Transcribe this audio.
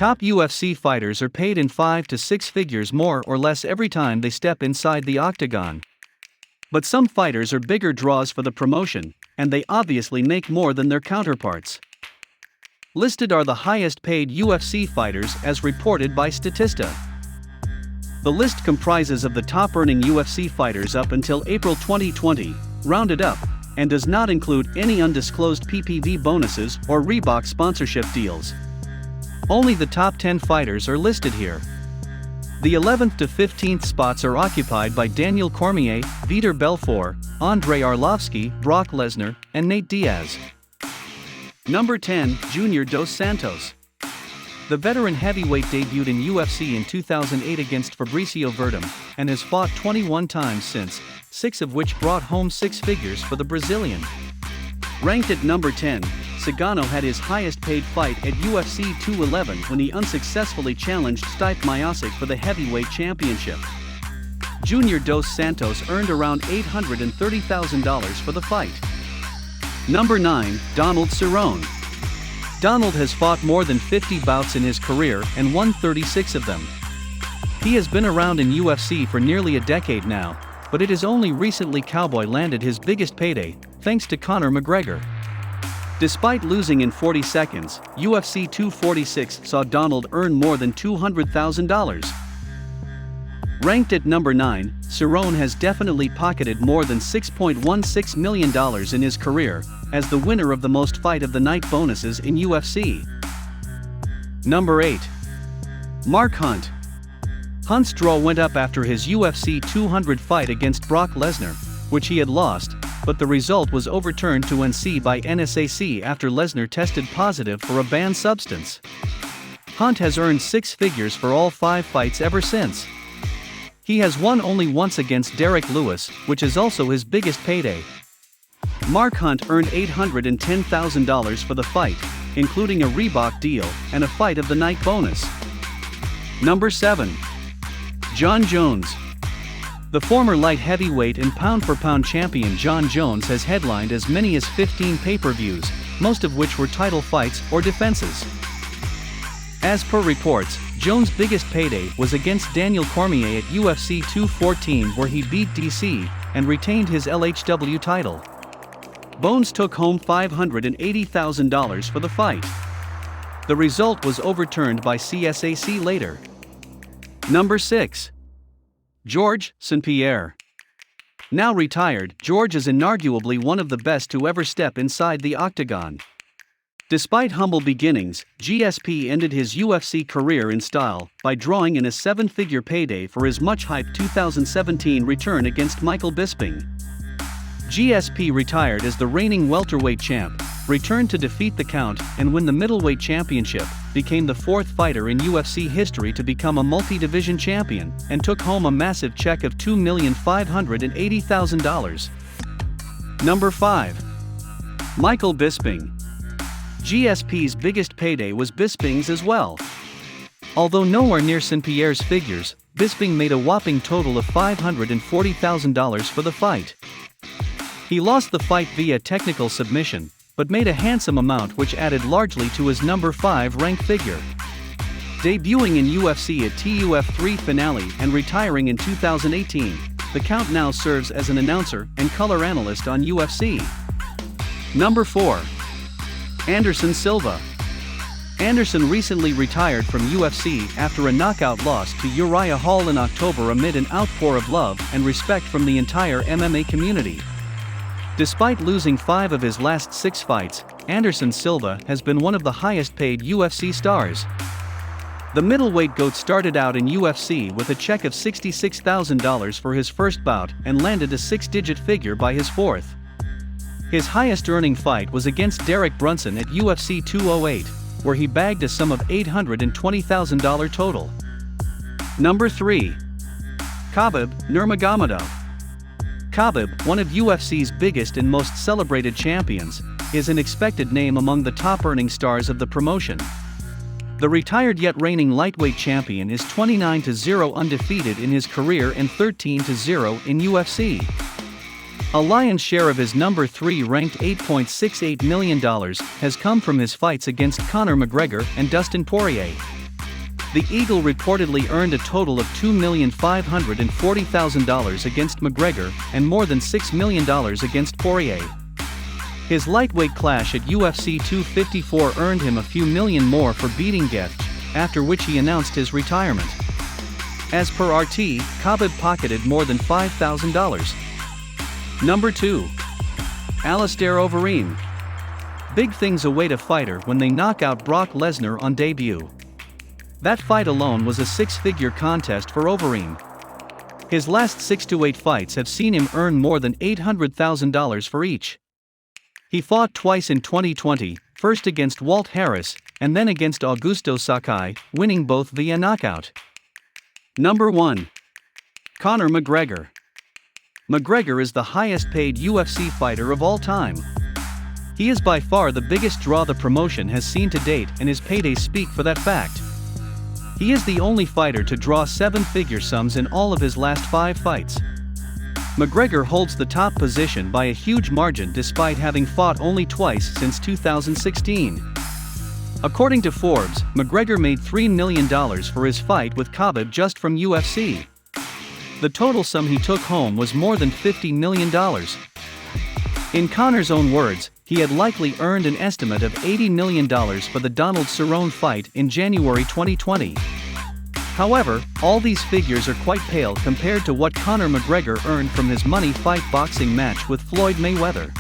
top UFC fighters are paid in 5 to 6 figures more or less every time they step inside the octagon. But some fighters are bigger draws for the promotion, and they obviously make more than their counterparts. Listed are the highest paid UFC fighters as reported by Statista. The list comprises of the top earning UFC fighters up until April 2020, rounded up, and does not include any undisclosed PPV bonuses or Reebok sponsorship deals. Only the top 10 fighters are listed here. The 11th to 15th spots are occupied by Daniel Cormier, Vitor Belfort, Andrei Arlovski, Brock Lesnar, and Nate Diaz. Number 10, Junior Dos Santos. The veteran heavyweight debuted in UFC in 2008 against Fabricio Verdum, and has fought 21 times since, 6 of which brought home 6 figures for the Brazilian. Ranked at number 10, Cigano had his highest paid fight at UFC 211 when he unsuccessfully challenged Stipe Miocic for the heavyweight championship. Junior Dos Santos earned around $830,000 for the fight. Number 9, Donald Cerrone. Donald has fought more than 50 bouts in his career and won 36 of them. He has been around in UFC for nearly a decade now, but it is only recently Cowboy landed his biggest payday, thanks to Conor McGregor. Despite losing in 40 seconds, UFC 246 saw Donald earn more than $200,000. Ranked at number 9, Cerrone has definitely pocketed more than $6.16 million in his career, as the winner of the most fight of the night bonuses in UFC. Number 8. Mark Hunt. Hunt's draw went up after his UFC 200 fight against Brock Lesnar, which he had lost, but the result was overturned to NC by NSAC after Lesnar tested positive for a banned substance. Hunt has earned 6 figures for all 5 fights ever since. He has won only once against Derek Lewis, which is also his biggest payday. Mark Hunt earned $810,000 for the fight, including a Reebok deal and a fight of the night bonus. Number 7. Jon Jones. The former light heavyweight and pound-for-pound champion Jon Jones has headlined as many as 15 pay-per-views, most of which were title fights or defenses. As per reports, Jones' biggest payday was against Daniel Cormier at UFC 214 where he beat DC and retained his LHW title. Bones took home $580,000 for the fight. The result was overturned by CSAC later. Number 6. George St-Pierre. Now retired, George is inarguably one of the best to ever step inside the octagon. Despite humble beginnings, GSP ended his UFC career in style by drawing in a 7-figure payday for his much-hyped 2017 return against Michael Bisping. GSP retired as the reigning welterweight champ, returned to defeat the Count and win the middleweight championship, became the 4th fighter in UFC history to become a multi-division champion, and took home a massive check of $2,580,000. Number 5. Michael Bisping. GSP's biggest payday was Bisping's as well. Although nowhere near St-Pierre's figures, Bisping made a whopping total of $540,000 for the fight. He lost the fight via technical submission, but made a handsome amount which added largely to his number 5 rank figure. Debuting in UFC at TUF3 finale and retiring in 2018, the Count now serves as an announcer and color analyst on UFC. Number 4. Anderson Silva. Anderson recently retired from UFC after a knockout loss to Uriah Hall in October amid an outpour of love and respect from the entire MMA community. Despite losing 5 of his last 6 fights, Anderson Silva has been one of the highest paid UFC stars. The middleweight GOAT started out in UFC with a check of $66,000 for his first bout and landed a 6-digit figure by his 4th. His highest earning fight was against Derek Brunson at UFC 208, where he bagged a sum of $820,000 total. Number 3. Khabib Nurmagomedov. Khabib, one of UFC's biggest and most celebrated champions, is an expected name among the top-earning stars of the promotion. The retired yet reigning lightweight champion is 29-0 undefeated in his career and 13-0 in UFC. A lion's share of his number 3 ranked $8.68 million has come from his fights against Conor McGregor and Dustin Poirier. The Eagle reportedly earned a total of $2,540,000 against McGregor and more than $6 million against Poirier. His lightweight clash at UFC 254 earned him a few million more for beating Gaethje, after which he announced his retirement. As per RT, Khabib pocketed more than $5,000. Number 2. Alistair Overeem. Big things await a fighter when they knock out Brock Lesnar on debut. That fight alone was a six-figure contest for Overeem. His last 6 to 8 fights have seen him earn more than $800,000 for each. He fought twice in 2020, first against Walt Harris, and then against Augusto Sakai, winning both via knockout. Number 1. Conor McGregor. McGregor is the highest-paid UFC fighter of all time. He is by far the biggest draw the promotion has seen to date, and his paydays speak for that fact. He is the only fighter to draw 7-figure sums in all of his last 5 fights. McGregor holds the top position by a huge margin despite having fought only twice since 2016. According to Forbes, McGregor made $3 million for his fight with Khabib just from UFC. The total sum he took home was more than $50 million. In Conor's own words, he had likely earned an estimate of $80 million for the Donald Cerrone fight in January 2020. However, all these figures are quite pale compared to what Conor McGregor earned from his money fight boxing match with Floyd Mayweather.